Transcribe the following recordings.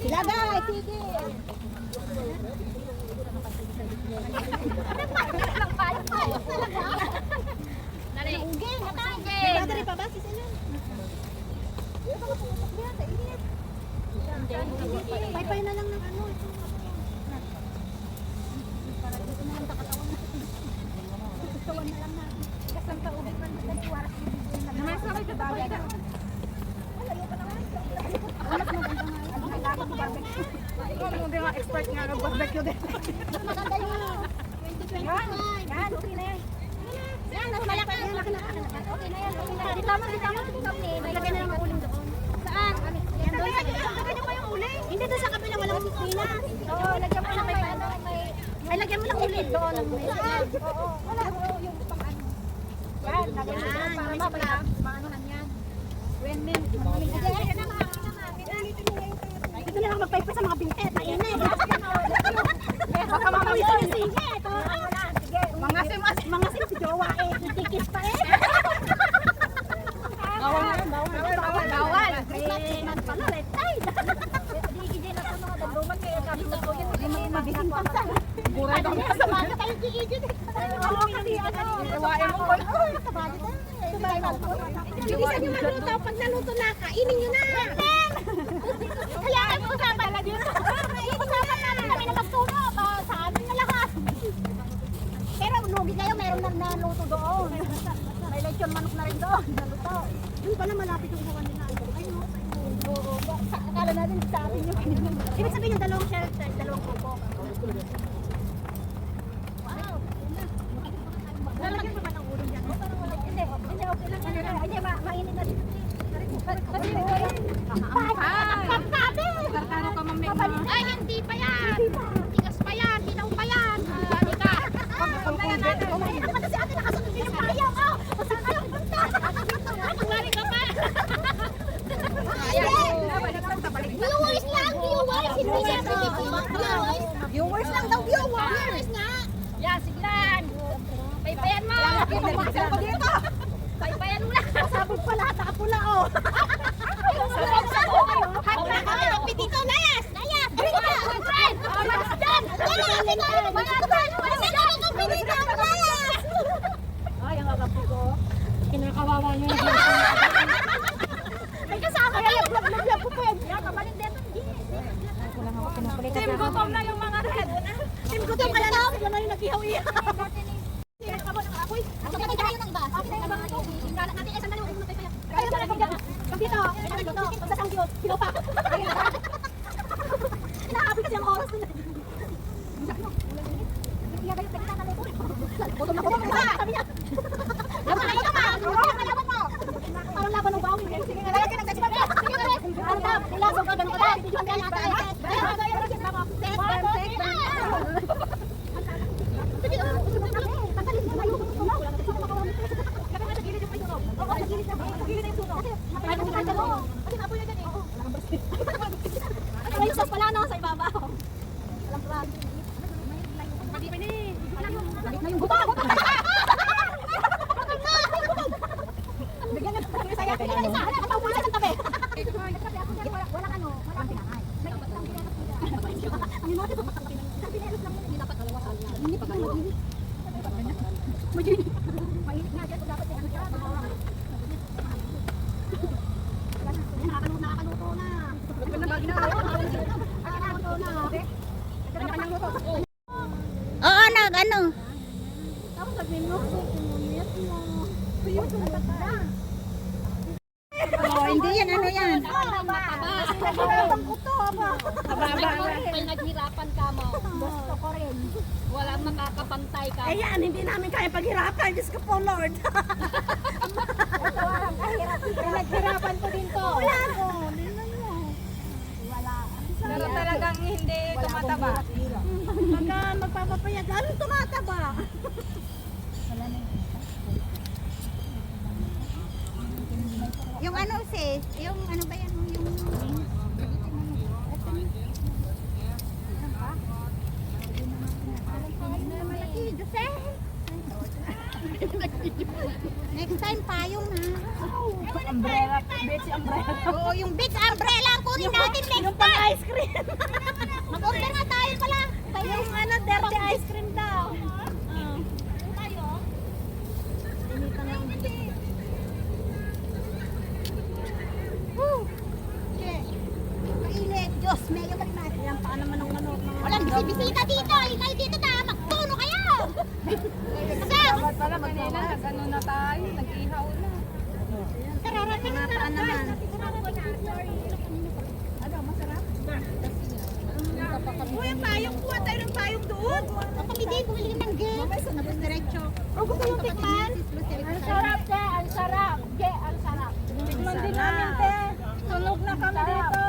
Sila guys, sige. Dali. Uging, matagin. Battery pa ba si Sila? Pay-pay na lang ng ano. Para dito na lang takatawan na. Tutawan na lang natin. Kasang taubig man sa waras. Namasa kayo sa bagay ka. Alayo pa naman. Alas mo ganda nga. Kailangan ko barbecue. Ikaw mo din mga expert nga nag-barbecue din. Maganda yun. 2025. Yan, okay na yan. Yan, malaki yan. Okay na yan. Dito mo. Lagyan na lang ang uling doon. Saan? Yan doon sa gilid. Lagyan mo yung uling. Hindi doon sa kabila, walang sisina. Oo, lagyan mo lang may ano. Ay, lagyan mo lang ulit doon. Saan? Oo. Wala. Yung pang ano. Yan, lagyan mo lang para mamaya. Maanuhan yan. Win-win. Ito na lang magpaypa sa mga bintet. Mainit. Baka mamawito yung singit. Mga sim si Jowa eh. Itikis pa eh. Bawal. Christmas pala rin. Ay! Digigil ako mga dagduman kaya kami na ko yun. Mabisin pa sa. Buray daw na sa mga kayo digigil. Iwain mo ko. Bilisan nyo magluto. Pag naluto na, kainin nyo na. Kaya kami usapan na dito. Usapan namin kami na magtuno. Sa amin na lahat. Pero lugi kayo, meron na naluto doon. May lechon manok na rin doon. Naluto. Yung pala malapit yung buwan nila. Ay no. Oo. Akala natin sa atin yung ibig sabihin yung dalawang shelter, dalawang kuko. Wow. Lalagyan pa ba ng ulo dyan? Hindi, okay lang. Hindi, mainit na dito. Kapkabe! Karkano ka mamig na. Ay, hindi pa yan. Tigas pa yan. Tinaw pa yan. Ano ka? Mainit pa na si ate. Nakasunod din yung payaw. O saan kayo punta? Kumari ka pa. Viewers lang, viewers. Viewers lang daw, viewers nga. Yan, siglan. Paypayan mo. Paypayan mo lang. Sabog pa lahat, nakapula oh. Sabog. Hati na kami ng pitito. Layas. Bring ka. Friend. Malas dyan. Ay, ang agapo ko. Kinakawawa nyo yung may kasama kayo. Vlog po po. Kabaling dito. Team gutom na yung mga red. Team gutom kaya na. Sila na yung nag-ihaw-ihaw. Ay, pala no sa ibabaw. Alam ko. Mali pa ni. Na yung buto. Bigyan na saya. Bigyan isa. Ang pula sa tabi. Wala ano, wala pinakay. May isang pinelos na. Ang natin to patang pinelos. Sa pinelos lang hindi dapat dalawa sa niya. Hindi pa kayo. Majini. Mainit nga dyan dapat ano siya. Nakakaluto na. Oo, ano? Tapos nag-minok mo. Oh, hindi yan, ano yan? Pag naghirapan ka mo, Gusto ko rin. walang makakapantay ka. Ayan, hindi namin kaya paghirapan. Diyos ko po, Lord. Naghirapan ko din to. Wala ko. Wala. Pero talagang hindi tumataba. Pagka magpapapayat, lalong tumataba. Yung ano sis, yung ano ba yan? Yung next time payong na. Umbrella. Betsy umbrella. Oo, yung big umbrella ang kunin natin next time. ice cream. Mag-order nga tayo pala. Yung ano, dirty ice cream daw. Tayo? Initan lang. Woo! Mainit. Diyos, medyo marinat. Yan pa naman ng ano. Walang bisita dito. Kayo dito na. Magtuno kayo. Dapat pala kanina, nag-ano na tayo, nag-ihaw na. Kararating na naman. Ano, masarap? Uy, ang payong. Kuha tayo ng payong doon. Kami din, bumili ng game. Mamay, sanabas diretso. O, gusto yung tikman? Ang sarap, te. Ang sarap. Ge, ang sarap. Tikman din namin, te. Sunog na kami dito.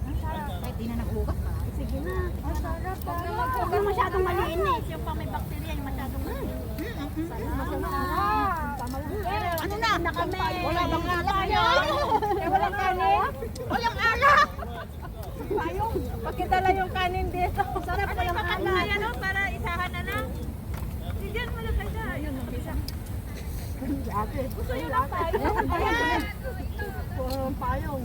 Ang sarap. Kahit di na naghugas pa. Sige na. Ang sarap. Huwag na Huwag maghugas. masyadong malinis. Yung pang may bakterya, yung masyadong Ano na kami? Wala bang alak yun? Walang kanin. Walang alak! Payong. Pakidala yung kanin dito. Sarap ko yung alak. Ano, para isahan na lang. Diyan mo lang kayo. Ayun, isa. Gusto nyo lang tayo. Ayan! Puro payong.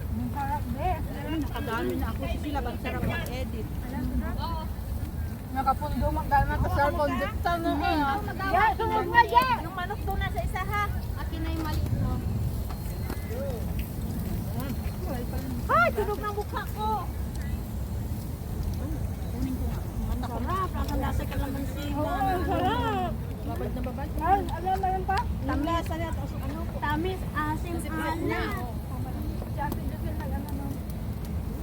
Ang sarap, be. Nakadami na ako. Sila bang sarap mag-edit? Nakapundo magdana ka sa kondukta no. Yan, sunog na yan! Yung manok doon nasa isa ha. Akin na yung maliit mo. Ay, sunog ng mukha ko! Sarap, nakalasay ka naman siya. Sarap. Babad na babad. Ay, alam mo yun pa? Tamis, ano? Tamis, asim, ana.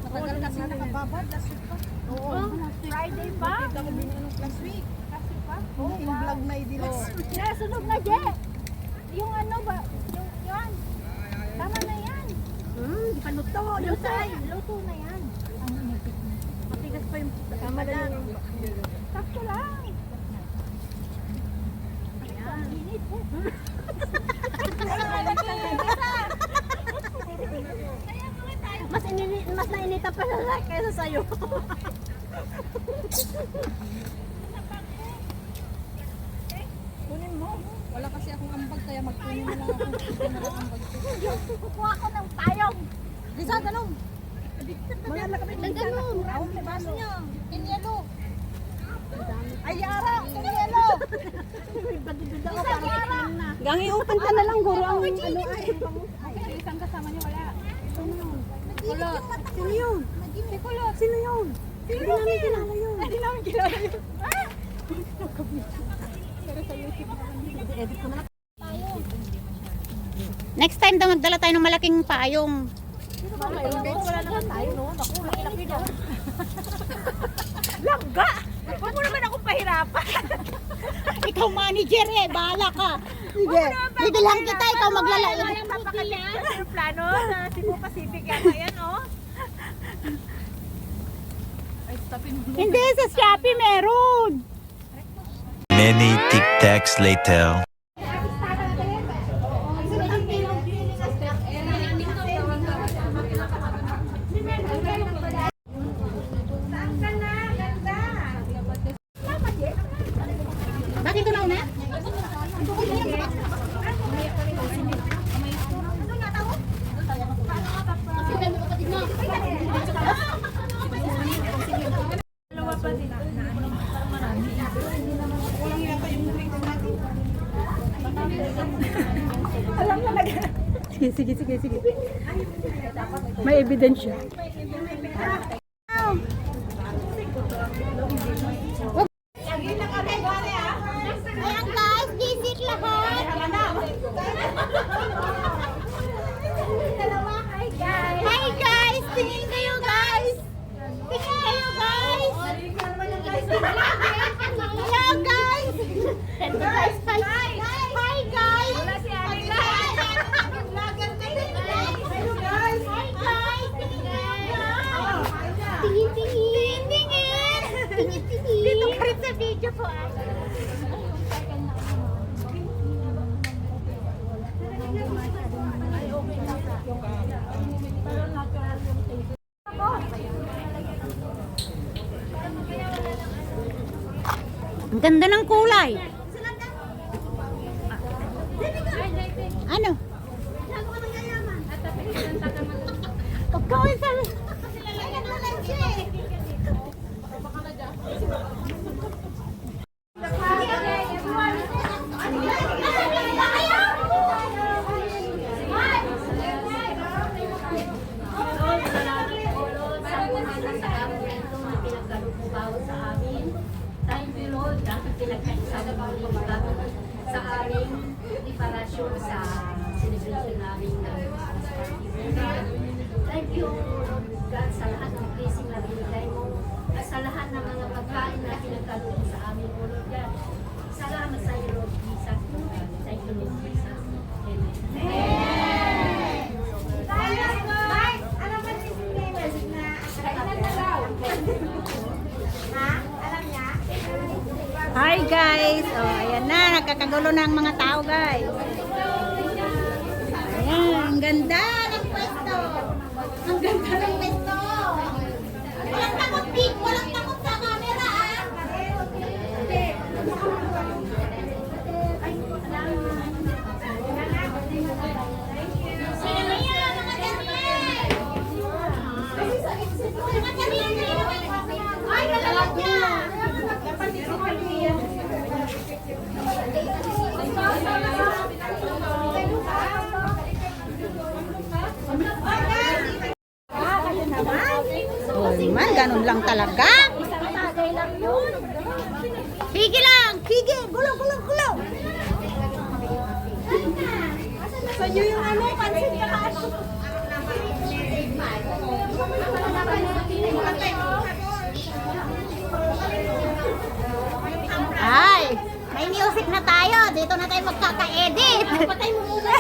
Matagal kasi nakababad, last week pa. Oo. Friday pa? Last week. Kasi pa? Oo, in-vlog na hindi last week. Yeah, sunog na Je. Yung ano ba? Yung yan. Tama na yan. Di pa luto. Lutay. Luto na yan. Matigas pa yung Tama na yung sakto lang. Ayan. Init eh. Mas nainita pa sa kaysa sa'yo. Kunin mo. Wala kasi akong ambag kaya magpunin mo lang ako. Kukuha ko ng payong. Lisa, dalong. Mga nakapit ng dalong. Ang baso niya. Inyelo. Ay, Yara! Kunyelo! Isa Yara. Gangi, open ka na lang, guro. Ang ano ay. Isang kasama niya wala. Kulot. Sino yun? Si Kulot. Sino yun? Hindi namin kilala yun. Hindi namin kilala yun. Edit ko na lang. Next time daw magdala tayo ng malaking payong. Wala naman tayo, no? Naku, laki daw. Langga! Huwag mo naman akong pahirapan. Ikaw manager eh, bahala ka. Sige, bibilhan kita, ikaw maglalaro. Napakaliit yung plano sa Cebu Pacific yata yan, oh. Hindi, sa Shopee meron. Many tic-tacs later. Bakit ito na una? Sige. May ebidensya. Ayan guys, visit lahat. Hi guys, tingin kayo guys. Tingin kayo guys. Hello guys. Hi guys. Hi guys. Wala si Ari. Hello guys. Hi guys. Tingin. Tingin. Dito ka rin sa video po ah. Ang ganda ng kulay. Ano? Pagkawin sa... sa aming preparasyon sa celebration namin ng thank you, Lord God, sa lahat ng blessing na binigay mo at sa lahat ng mga pagkain na pinagkaloob sa amin, O Lord God. Salamat sa iyo, Lord Jesus. Thank you, Lord Jesus. Amen. Hi guys! Oh, ayan na, nagkakagulo na ang mga tao guys. Ayan, ang ganda ng pwesto. Ang ganda ng pwesto. Walang takot, Pig. Walang takot sa camera, ah. Sino na yan, mga Daniel? Mga Daniel, ay, nalalag niya. Oh, man, ganun lang talaga. Sige lang, sige, gulo, gulo, gulo. Sa inyo yung ano, pansin ka ka. Ay, may music na tayo. Dito na tayo magkaka-edit. Patay mo muna.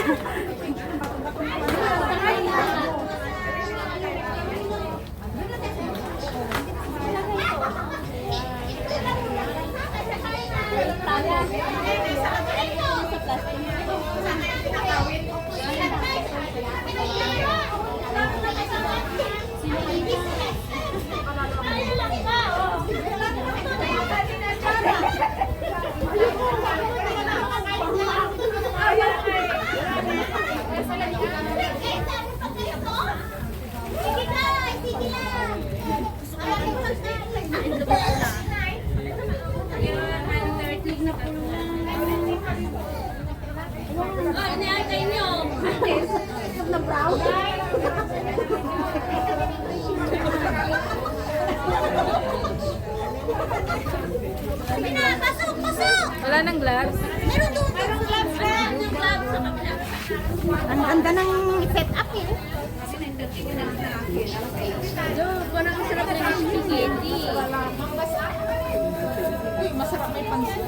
Pasok, pasok! Wala nang gloves? Meron doon. Meron gloves na. Ang ganda ng setup eh. Parang masarap na yung spaghetti. Masarap may pansin.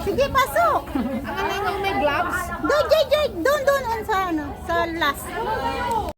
Sige, pasok. Ang may gloves? Doon, doon, sa ano, sa last.